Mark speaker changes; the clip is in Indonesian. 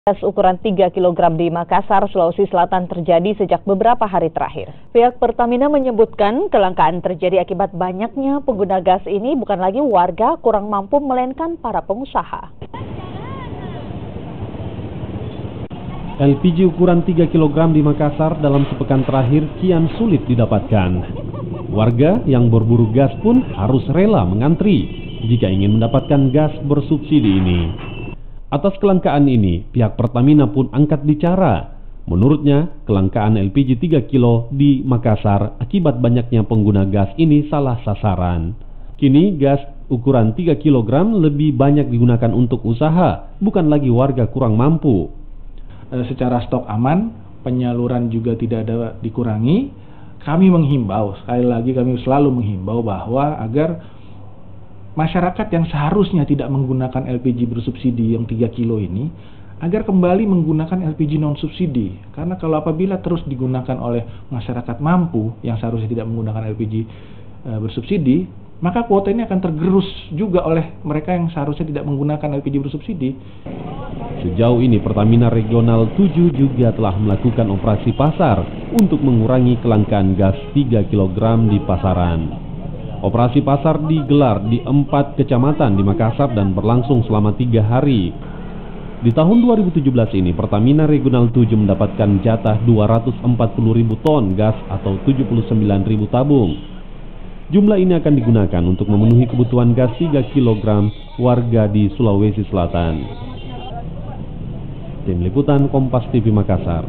Speaker 1: Gas ukuran 3 kg di Makassar, Sulawesi Selatan terjadi sejak beberapa hari terakhir. Pihak Pertamina menyebutkan kelangkaan terjadi akibat banyaknya pengguna gas ini bukan lagi warga kurang mampu, melainkan para pengusaha.
Speaker 2: LPG ukuran 3 kg di Makassar dalam sepekan terakhir kian sulit didapatkan. Warga yang berburu gas pun harus rela mengantri jika ingin mendapatkan gas bersubsidi ini. Atas kelangkaan ini, pihak Pertamina pun angkat bicara. Menurutnya, kelangkaan LPG 3 kilo di Makassar akibat banyaknya pengguna gas ini salah sasaran. Kini, gas ukuran 3 kg lebih banyak digunakan untuk usaha, bukan lagi warga kurang mampu.
Speaker 3: Secara stok aman, penyaluran juga tidak ada dikurangi. Kami menghimbau, sekali lagi kami selalu menghimbau bahwa agar masyarakat yang seharusnya tidak menggunakan LPG bersubsidi yang 3 kilo ini agar kembali menggunakan LPG non subsidi, karena kalau apabila terus digunakan oleh masyarakat mampu yang seharusnya tidak menggunakan LPG bersubsidi, maka kuota ini akan tergerus juga oleh mereka yang seharusnya tidak menggunakan LPG bersubsidi.
Speaker 2: Sejauh ini Pertamina Regional 7 juga telah melakukan operasi pasar untuk mengurangi kelangkaan gas 3 kg di pasaran. Operasi pasar digelar di 4 kecamatan di Makassar dan berlangsung selama 3 hari. Di tahun 2017 ini, Pertamina Regional 7 mendapatkan jatah 240.000 ton gas atau 79.000 tabung. Jumlah ini akan digunakan untuk memenuhi kebutuhan gas 3 kg warga di Sulawesi Selatan. Tim Liputan Kompas TV Makassar.